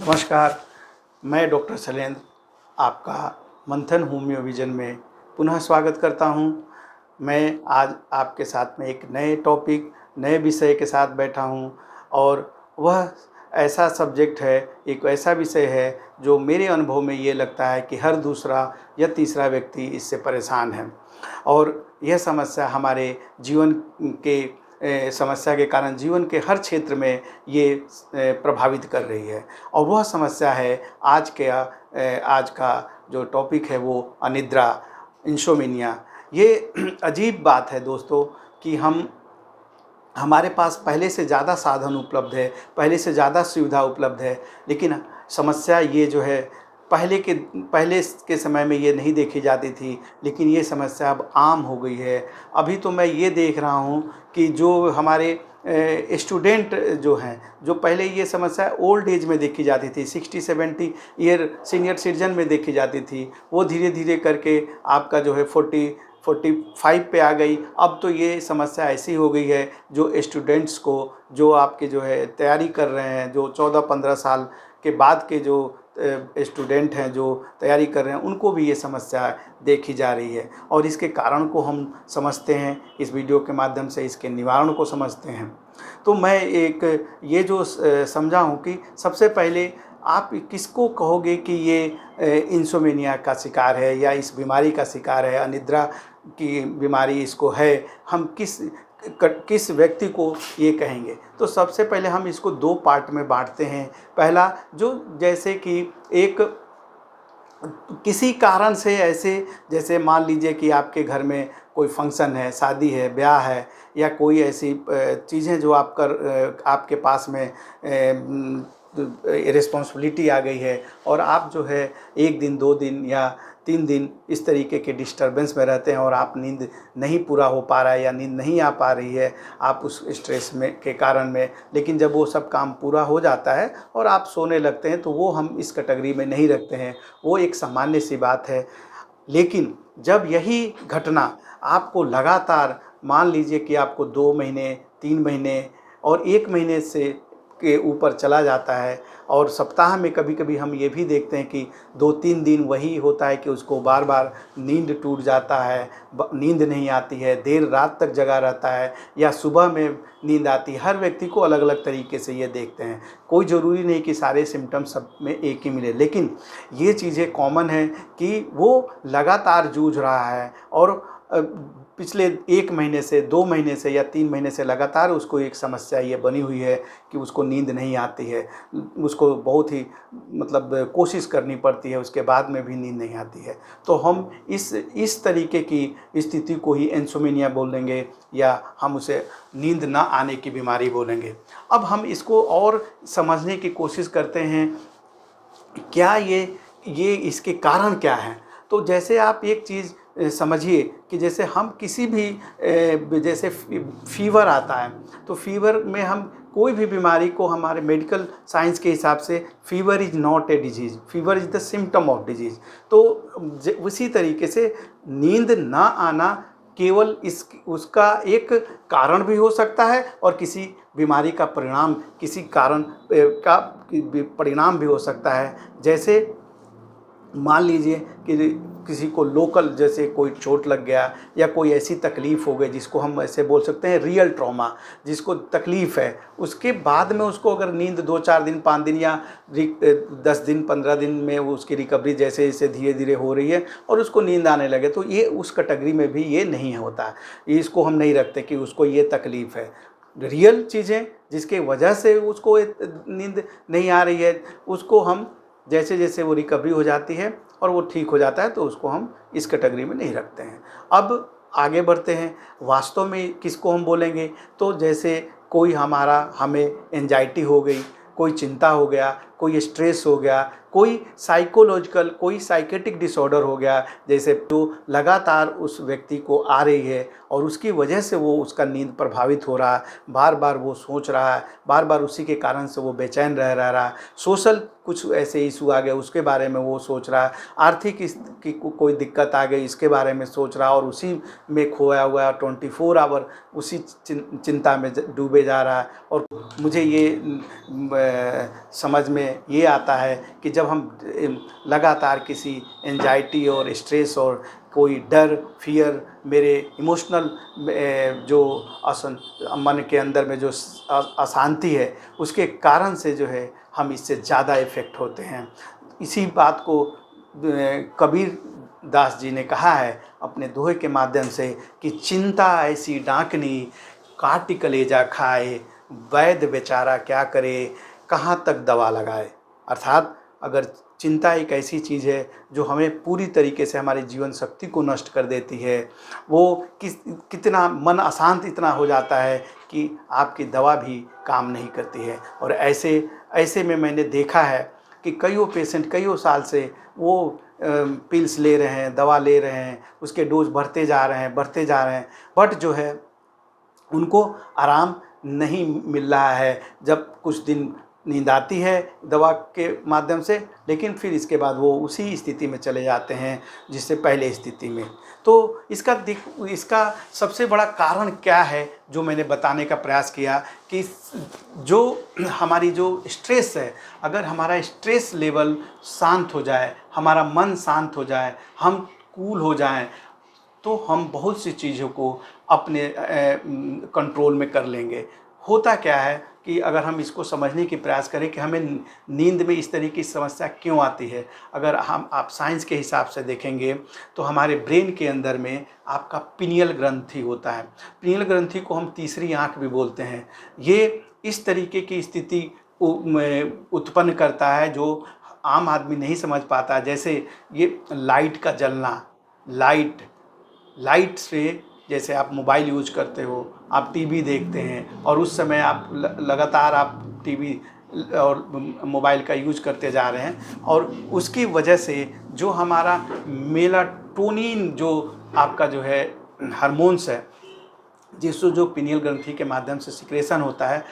नमस्कार, मैं डॉक्टर शैलेंद्र आपका मंथन होम्यो विजन में पुनः स्वागत करता हूं। मैं आज आपके साथ में एक नए टॉपिक, नए विषय के साथ बैठा हूं और वह ऐसा सब्जेक्ट है, एक ऐसा विषय है जो मेरे अनुभव में ये लगता है कि हर दूसरा या तीसरा व्यक्ति इससे परेशान है और यह समस्या हमारे जीवन के समस्या के कारण जीवन के हर क्षेत्र में ये प्रभावित कर रही है और वह समस्या है आज का जो टॉपिक है वो अनिद्रा, इंसोम्निया। ये अजीब बात है दोस्तों कि हमारे पास पहले से ज़्यादा साधन उपलब्ध है, पहले से ज़्यादा सुविधा उपलब्ध है, लेकिन समस्या ये जो है पहले के समय में ये नहीं देखी जाती थी, लेकिन ये समस्या अब आम हो गई है। अभी तो मैं ये देख रहा हूँ कि जो हमारे स्टूडेंट जो हैं, जो पहले ये समस्या ओल्ड एज में देखी जाती थी, 60-70 ईयर सीनियर सिटीजन में देखी जाती थी, वो धीरे धीरे करके आपका जो है 45 पे आ गई। अब तो ये समस्या ऐसी हो गई है जो स्टूडेंट्स को, जो आपके जो है तैयारी कर रहे हैं, जो 14-15 साल के बाद के जो स्टूडेंट हैं जो तैयारी कर रहे हैं, उनको भी ये समस्या देखी जा रही है और इसके कारण को हम समझते हैं, इस वीडियो के माध्यम से इसके निवारण को समझते हैं। तो मैं एक ये जो समझा हूँ कि सबसे पहले आप किसको कहोगे कि ये इंसोम्निया का शिकार है या इस बीमारी का शिकार है, अनिद्रा की बीमारी इसको है, हम किस व्यक्ति को ये कहेंगे। तो सबसे पहले हम इसको दो पार्ट में बांटते हैं। पहला, जो जैसे कि एक किसी कारण से ऐसे, जैसे मान लीजिए कि आपके घर में कोई फंक्शन है, शादी है, ब्याह है या कोई ऐसी चीज़ें जो आपके पास में रिस्पॉन्सिबिलिटी आ गई है और आप जो है 1 दिन 2 दिन या 3 दिन इस तरीके के डिस्टर्बेंस में रहते हैं और आप नींद नहीं पूरा हो पा रहा है या नींद नहीं आ पा रही है आप उस स्ट्रेस में के कारण में। लेकिन जब वो सब काम पूरा हो जाता है और आप सोने लगते हैं तो वो हम इस कैटेगरी में नहीं रखते हैं, वो एक सामान्य सी बात है। लेकिन जब यही घटना आपको लगातार, मान लीजिए कि आपको 2 महीने, 3 महीने और 1 महीने से के ऊपर चला जाता है और सप्ताह में कभी-कभी हम ये भी देखते हैं कि 2-3 दिन वही होता है कि उसको बार-बार नींद टूट जाता है, नींद नहीं आती है, देर रात तक जगा रहता है या सुबह में नींद आती है। हर व्यक्ति को अलग-अलग तरीके से ये देखते हैं। कोई ज़रूरी नहीं कि सारे सिम्पटम्स सब में एक ही मिले, लेकिन ये चीज़ें कॉमन हैं कि वो लगातार जूझ रहा है और पिछले 1 महीने से, 2 महीने से या 3 महीने से लगातार उसको एक समस्या ये बनी हुई है कि उसको नींद नहीं आती है। उसको बहुत ही मतलब कोशिश करनी पड़ती है, उसके बाद में भी नींद नहीं आती है। तो हम इस तरीके की स्थिति को ही इंसोम्निया बोलेंगे या हम उसे नींद ना आने की बीमारी बोलेंगे। अब हम इसको और समझने की कोशिश करते हैं, क्या ये इसके कारण क्या हैं। तो जैसे आप एक चीज़ समझिए कि जैसे हम किसी भी जैसे फीवर आता है तो फीवर में हम कोई भी बीमारी को हमारे मेडिकल साइंस के हिसाब से fever is not a disease, fever is the symptom of disease. तो उसी तरीके से नींद ना आना केवल उसका एक कारण भी हो सकता है और किसी बीमारी का परिणाम, किसी कारण का परिणाम भी हो सकता है। जैसे मान लीजिए कि किसी को लोकल जैसे कोई चोट लग गया या कोई ऐसी तकलीफ़ हो गई जिसको हम ऐसे बोल सकते हैं रियल ट्रॉमा, जिसको तकलीफ़ है, उसके बाद में उसको अगर नींद 2-4 दिन, 5 दिन या 10 दिन, 15 दिन में वो उसकी रिकवरी जैसे जैसे धीरे धीरे हो रही है और उसको नींद आने लगे, तो ये उस कैटेगरी में भी ये नहीं होता। इसको हम नहीं रखते कि उसको ये तकलीफ़ है। रियल चीज़ें जिसके वजह से उसको नींद नहीं आ रही है, उसको हम जैसे जैसे वो रिकवरी हो जाती है और वो ठीक हो जाता है तो उसको हम इस कैटेगरी में नहीं रखते हैं। अब आगे बढ़ते हैं, वास्तव में किसको हम बोलेंगे। तो जैसे हमें एंजाइटी हो गई, कोई चिंता हो गया, कोई स्ट्रेस हो गया, कोई साइकोलॉजिकल, कोई साइकेटिक डिसऑर्डर हो गया, जैसे तो लगातार उस व्यक्ति को आ रही है और उसकी वजह से वो उसका नींद प्रभावित हो रहा है, बार बार वो सोच रहा है, बार बार उसी के कारण से वो बेचैन रह रहा है। सोशल कुछ ऐसे इशू आ गए उसके बारे में वो सोच रहा है, आर्थिक की कोई दिक्कत आ गई इसके बारे में सोच रहा है और उसी में खोया हुआ 24 आवर उसी चिंता में डूबे जा रहा है। और मुझे ये समझ में में ये आता है कि जब हम लगातार किसी एंजाइटी और स्ट्रेस और कोई डर, फियर, मेरे इमोशनल जो मन के अंदर में जो अशांति है, उसके कारण से जो है हम इससे ज़्यादा इफ़ेक्ट होते हैं। इसी बात को कबीर दास जी ने कहा है अपने दोहे के माध्यम से कि चिंता ऐसी डांकनी काटी कलेजा खाए, वैद्य बेचारा क्या करे कहाँ तक दवा लगाए। अर्थात अगर चिंता एक ऐसी चीज़ है जो हमें पूरी तरीके से हमारी जीवन शक्ति को नष्ट कर देती है, वो कितना मन अशांत इतना हो जाता है कि आपकी दवा भी काम नहीं करती है। और ऐसे में मैंने देखा है कि कईयों पेशेंट कईयों साल से वो पिल्स ले रहे हैं, दवा ले रहे हैं, उसके डोज बढ़ते जा रहे हैं, बट जो है उनको आराम नहीं मिल रहा है। जब कुछ दिन नींद आती है दवा के माध्यम से, लेकिन फिर इसके बाद वो उसी स्थिति में चले जाते हैं जिससे पहले स्थिति में। तो इसका सबसे बड़ा कारण क्या है जो मैंने बताने का प्रयास किया कि जो हमारी जो स्ट्रेस है, अगर हमारा स्ट्रेस लेवल शांत हो जाए, हमारा मन शांत हो जाए, हम कूल हो जाएं, तो हम बहुत सी चीज़ों को अपने कंट्रोल में कर लेंगे। होता क्या है कि अगर हम इसको समझने की प्रयास करें कि हमें नींद में इस तरह की समस्या क्यों आती है, अगर आप साइंस के हिसाब से देखेंगे तो हमारे ब्रेन के अंदर में आपका पिनियल ग्रंथि होता है। पिनियल ग्रंथि को हम तीसरी आँख भी बोलते हैं। ये इस तरीके की स्थिति उत्पन्न करता है जो आम आदमी नहीं समझ पाता। जैसे ये लाइट का जलना, लाइट से, जैसे आप मोबाइल यूज करते हो, आप टीवी देखते हैं और उस समय आप लगातार आप टीवी और मोबाइल का यूज करते जा रहे हैं, और उसकी वजह से जो हमारा मेलाटोनिन जो आपका जो है हार्मोन्स है, जिससे जो पिनियल ग्रंथि के माध्यम से सिक्रेशन होता है,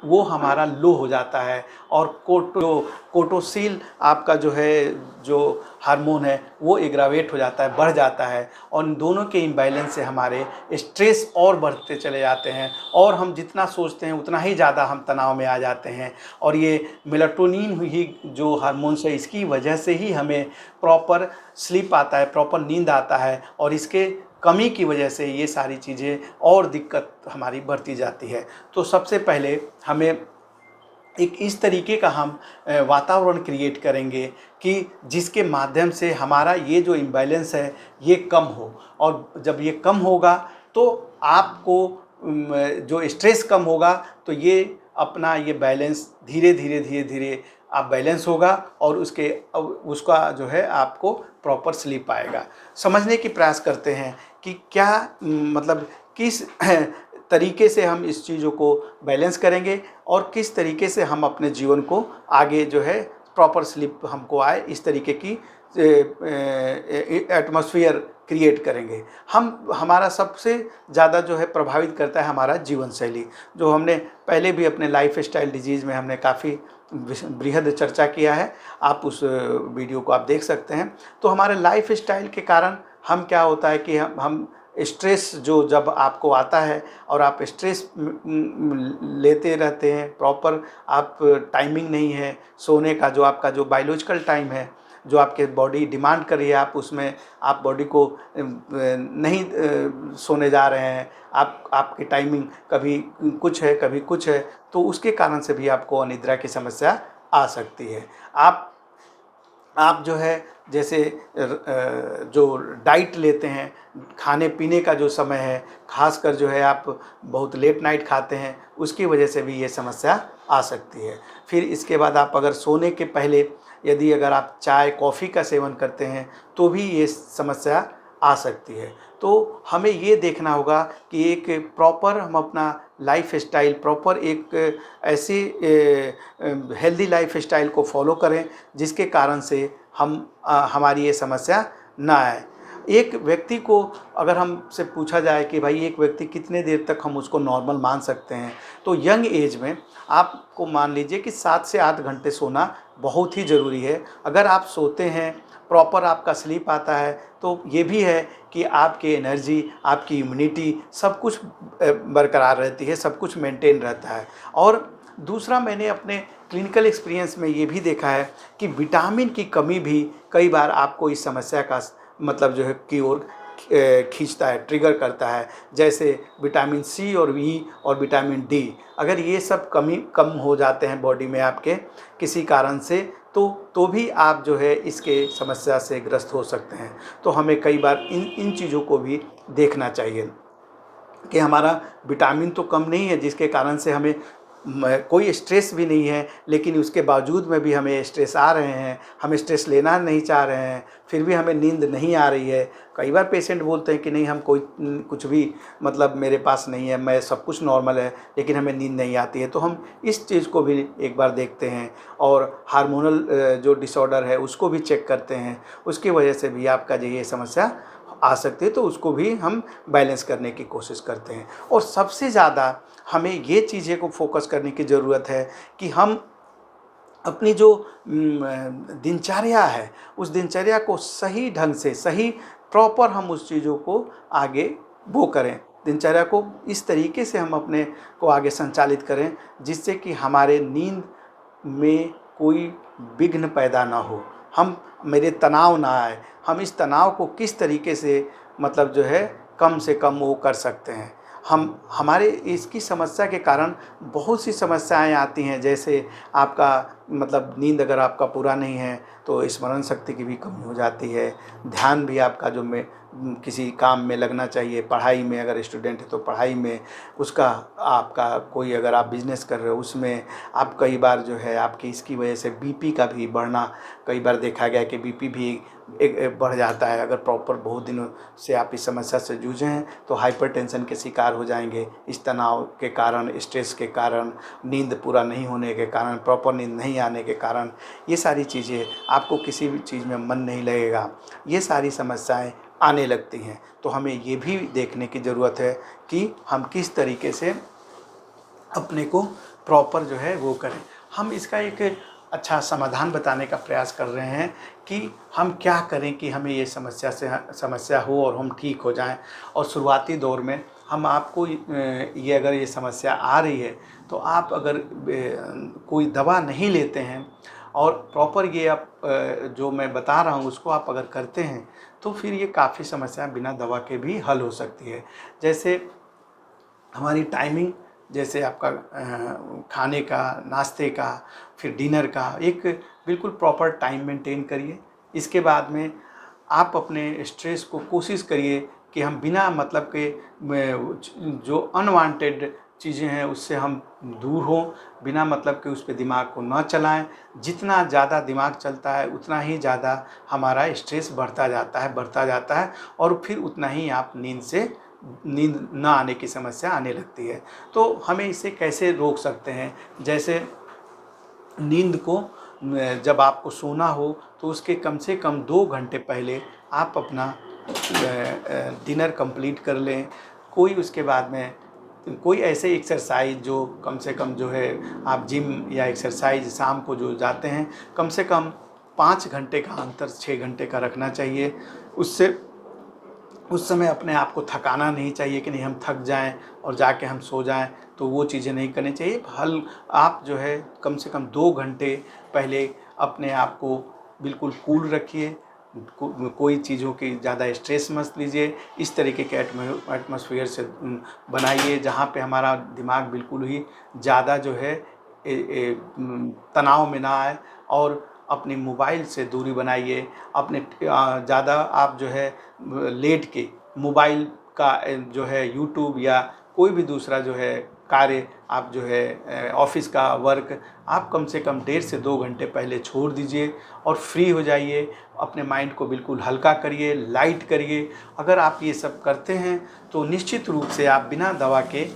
वो हमारा लो हो जाता है। और कोर्टिसोल आपका जो है जो हार्मोन है वो एग्रावेट हो जाता है, बढ़ जाता है, और इन दोनों के इम्बैलेंस से हमारे स्ट्रेस और बढ़ते चले जाते हैं, और हम जितना सोचते हैं उतना ही ज़्यादा हम तनाव में आ जाते हैं। और ये मेलाटोनिन ही जो हार्मोन्स है, इसकी वजह से ही हमें प्रॉपर स्लीप आता है, प्रॉपर नींद आता है, और इसके कमी की वजह से ये सारी चीज़ें और दिक्कत हमारी बढ़ती जाती है। तो सबसे पहले हमें एक इस तरीके का हम वातावरण क्रिएट करेंगे कि जिसके माध्यम से हमारा ये जो इम्बैलेंस है ये कम हो, और जब ये कम होगा तो आपको जो स्ट्रेस कम होगा तो ये अपना ये बैलेंस धीरे धीरे आप बैलेंस होगा, और उसका जो है आपको प्रॉपर स्लीप आएगा। समझने की प्रयास करते हैं कि क्या मतलब किस तरीके से हम इस चीज़ों को बैलेंस करेंगे और किस तरीके से हम अपने जीवन को आगे जो है प्रॉपर स्लीप हमको आए, इस तरीके की एटमॉस्फेयर क्रिएट करेंगे। हमारा सबसे ज़्यादा जो है प्रभावित करता है हमारा जीवन शैली, जो हमने पहले भी अपने लाइफ स्टाइल डिजीज़ में हमने काफ़ी बृहद चर्चा किया है। आप उस वीडियो को आप देख सकते हैं। तो हमारे लाइफ स्टाइल के कारण हम क्या होता है कि हम स्ट्रेस जो जब आपको आता है और आप स्ट्रेस लेते रहते हैं, प्रॉपर आप टाइमिंग नहीं है सोने का, जो आपका जो बायोलॉजिकल टाइम है, जो आपके बॉडी डिमांड कर रही है, आप उसमें आप बॉडी को नहीं सोने जा रहे हैं, आपकी टाइमिंग कभी कुछ है कभी कुछ है, तो उसके कारण से भी आपको अनिद्रा की समस्या आ सकती है। आप जो है जैसे जो डाइट लेते हैं, खाने पीने का जो समय है, खासकर जो है आप बहुत लेट नाइट खाते हैं, उसकी वजह से भी ये समस्या आ सकती है। फिर इसके बाद आप अगर सोने के पहले यदि अगर आप चाय कॉफ़ी का सेवन करते हैं तो भी ये समस्या आ सकती है। तो हमें ये देखना होगा कि एक प्रॉपर हम अपना लाइफ स्टाइल, प्रॉपर एक ऐसी हेल्दी लाइफ स्टाइल को फॉलो करें जिसके कारण से हमारी ये समस्या ना आए। एक व्यक्ति को अगर हमसे पूछा जाए कि भाई एक व्यक्ति कितने देर तक हम उसको नॉर्मल मान सकते हैं, तो यंग एज में आपको मान लीजिए कि 7 से 8 घंटे सोना बहुत ही ज़रूरी है। अगर आप सोते हैं, प्रॉपर आपका स्लीप आता है, तो ये भी है कि आपकी एनर्जी, आपकी इम्यूनिटी सब कुछ बरकरार रहती है, सब कुछ मेंटेन रहता है। और दूसरा, मैंने अपने क्लिनिकल एक्सपीरियंस में ये भी देखा है कि विटामिन की कमी भी कई बार आपको इस समस्या का मतलब जो है की ओर खींचता है, ट्रिगर करता है। जैसे विटामिन सी और ई और विटामिन डी, अगर ये सब कम हो जाते हैं बॉडी में आपके किसी कारण से, तो भी आप जो है इसके समस्या से ग्रस्त हो सकते हैं। तो हमें कई बार इन चीज़ों को भी देखना चाहिए कि हमारा विटामिन तो कम नहीं है जिसके कारण से हमें कोई स्ट्रेस भी नहीं है, लेकिन उसके बावजूद में भी हमें स्ट्रेस आ रहे हैं, हम स्ट्रेस लेना नहीं चाह रहे हैं, फिर भी हमें नींद नहीं आ रही है। कई बार पेशेंट बोलते हैं कि नहीं, हम कोई कुछ भी मतलब मेरे पास नहीं है, मैं सब कुछ नॉर्मल है, लेकिन हमें नींद नहीं आती है। तो हम इस चीज़ को भी एक बार देखते हैं और हार्मोनल जो डिसऑर्डर है उसको भी चेक करते हैं। उसकी वजह से भी आपका जो ये समस्या आ सकती है, तो उसको भी हम बैलेंस करने की कोशिश करते हैं। और सबसे ज़्यादा हमें ये चीज़ें को फोकस करने की ज़रूरत है कि हम अपनी जो दिनचर्या है, उस दिनचर्या को सही ढंग से, सही प्रॉपर हम उस चीज़ों को आगे वो करें। दिनचर्या को इस तरीके से हम अपने को आगे संचालित करें जिससे कि हमारे नींद में कोई विघ्न पैदा ना हो, मेरे तनाव ना आए। हम इस तनाव को किस तरीके से मतलब जो है कम से कम वो कर सकते हैं। हमारे इसकी समस्या के कारण बहुत सी समस्याएं आती हैं, जैसे आपका मतलब नींद अगर आपका पूरा नहीं है तो स्मरण शक्ति की भी कमी हो जाती है। ध्यान भी आपका जो में किसी काम में लगना चाहिए, पढ़ाई में अगर स्टूडेंट है तो पढ़ाई में उसका, आपका कोई अगर आप बिजनेस कर रहे हो उसमें आप कई बार जो है आपकी इसकी वजह से बीपी का भी बढ़ना, कई बार देखा गया कि बीपी भी एक बढ़ जाता है। अगर प्रॉपर बहुत दिनों से आप इस समस्या से जूझे हैं तो हाइपरटेंशन के शिकार हो जाएंगे। इस तनाव के कारण, स्ट्रेस के कारण, नींद पूरा नहीं होने के कारण, प्रॉपर नींद नहीं आने के कारण, ये सारी चीज़ें, आपको किसी भी चीज़ में मन नहीं लगेगा, ये सारी समस्याएं आने लगती हैं। तो हमें ये भी देखने की ज़रूरत है कि हम किस तरीके से अपने को प्रॉपर जो है वो करें। हम इसका एक अच्छा समाधान बताने का प्रयास कर रहे हैं कि हम क्या करें कि हमें ये समस्या हो और हम ठीक हो जाएं। और शुरुआती दौर में हम आपको ये अगर ये समस्या आ रही है तो आप अगर कोई दवा नहीं लेते हैं और प्रॉपर ये आप जो मैं बता रहा हूँ उसको आप अगर करते हैं तो फिर ये काफ़ी समस्याएं बिना दवा के भी हल हो सकती है। जैसे हमारी टाइमिंग, जैसे आपका खाने का, नाश्ते का, फिर डिनर का एक बिल्कुल प्रॉपर टाइम मेंटेन करिए। इसके बाद में आप अपने स्ट्रेस को कोशिश करिए कि हम बिना मतलब के जो अनवांटेड चीज़ें हैं उससे हम दूर हों, बिना मतलब के उस पर दिमाग को न चलाएं। जितना ज़्यादा दिमाग चलता है उतना ही ज़्यादा हमारा स्ट्रेस बढ़ता जाता है और फिर उतना ही आप नींद ना आने की समस्या आने लगती है। तो हमें इसे कैसे रोक सकते हैं? जैसे नींद को जब आपको सोना हो तो उसके कम से कम 2 घंटे पहले आप अपना डिनर कंप्लीट कर लें। कोई उसके बाद में कोई ऐसे एक्सरसाइज जो कम से कम जो है, आप जिम या एक्सरसाइज शाम को जो जाते हैं, कम से कम 5 घंटे का अंतर 6 घंटे का रखना चाहिए। उससे उस समय अपने आप को थकाना नहीं चाहिए कि नहीं हम थक जाएं और जाके हम सो जाएं, तो वो चीज़ें नहीं करनी चाहिए। आप जो है कम से कम 2 घंटे पहले अपने आप को बिल्कुल कूल रखिए। कोई चीज़ों की ज़्यादा स्ट्रेस मत लीजिए। इस तरीके के एटमॉस्फेयर से बनाइए जहाँ पे हमारा दिमाग बिल्कुल ही ज़्यादा जो है तनाव में ना आए। और अपने मोबाइल से दूरी बनाइए। अपने ज़्यादा आप जो है लेट के मोबाइल का जो है यूट्यूब या कोई भी दूसरा जो है कार्य, आप जो है ऑफिस का वर्क, आप कम से कम 1.5 से 2 घंटे पहले छोड़ दीजिए और फ्री हो जाइए। अपने माइंड को बिल्कुल हल्का करिए, लाइट करिए। अगर आप ये सब करते हैं तो निश्चित रूप से आप बिना दवा के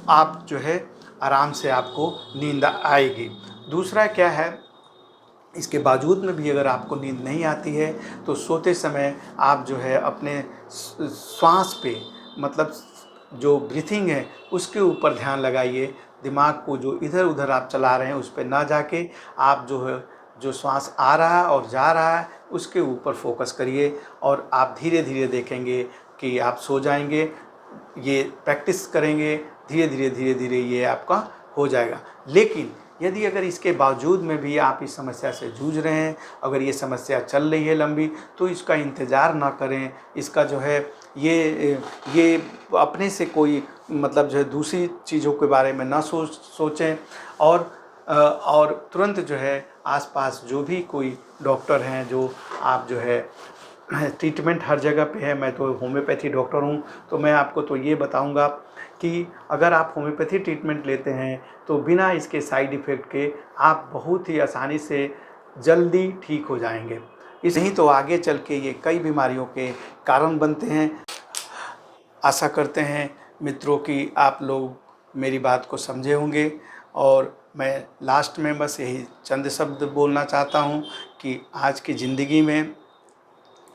आप जो है आराम से आपको नींद आएगी। दूसरा क्या है, इसके बावजूद में भी अगर आपको नींद नहीं आती है तो सोते समय आप जो है अपने श्वास पे, मतलब जो ब्रीथिंग है उसके ऊपर ध्यान लगाइए। दिमाग को जो इधर उधर आप चला रहे हैं उस पे ना जाके आप जो है, जो श्वास आ रहा है और जा रहा है उसके ऊपर फोकस करिए और आप धीरे धीरे देखेंगे कि आप सो जाएंगे। ये प्रैक्टिस करेंगे, धीरे धीरे ये आपका हो जाएगा। लेकिन यदि अगर इसके बावजूद में भी आप इस समस्या से जूझ रहे हैं, अगर ये समस्या चल रही है लंबी, तो इसका इंतज़ार ना करें। इसका जो है ये अपने से कोई मतलब जो है दूसरी चीज़ों के बारे में ना सोचें और तुरंत जो है आसपास जो भी कोई डॉक्टर हैं, जो आप जो है ट्रीटमेंट हर जगह पे है। मैं तो होम्योपैथी डॉक्टर हूँ, तो मैं आपको तो ये बताऊँगा कि अगर आप होम्योपैथी ट्रीटमेंट लेते हैं तो बिना इसके साइड इफ़ेक्ट के आप बहुत ही आसानी से जल्दी ठीक हो जाएंगे। इस नहीं तो आगे चल के ये कई बीमारियों के कारण बनते हैं। आशा करते हैं मित्रों कि आप लोग मेरी बात को समझे होंगे, और मैं लास्ट में बस यही चंद शब्द बोलना चाहता हूँ कि आज की ज़िंदगी में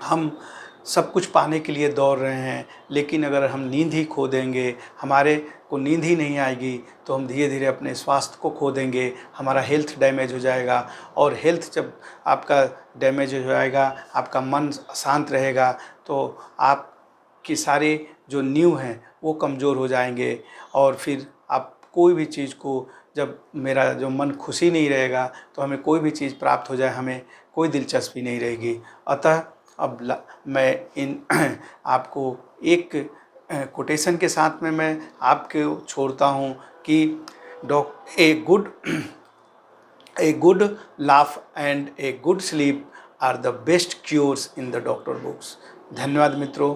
हम सब कुछ पाने के लिए दौड़ रहे हैं, लेकिन अगर हम नींद ही खो देंगे, हमारे को नींद ही नहीं आएगी, तो हम धीरे धीरे अपने स्वास्थ्य को खो देंगे, हमारा हेल्थ डैमेज हो जाएगा। और हेल्थ जब आपका डैमेज हो जाएगा, आपका मन अशांत रहेगा, तो आपकी सारे जो नींव हैं वो कमज़ोर हो जाएंगे। और फिर आप कोई भी चीज़ को, जब मेरा जो मन खुशी नहीं रहेगा, तो हमें कोई भी चीज़ प्राप्त हो जाए, हमें कोई दिलचस्पी नहीं रहेगी। अतः अब मैं इन आपको एक कोटेशन के साथ में मैं आपको छोड़ता हूँ कि a good laugh and a good sleep are the best cures in the doctor books. धन्यवाद मित्रों।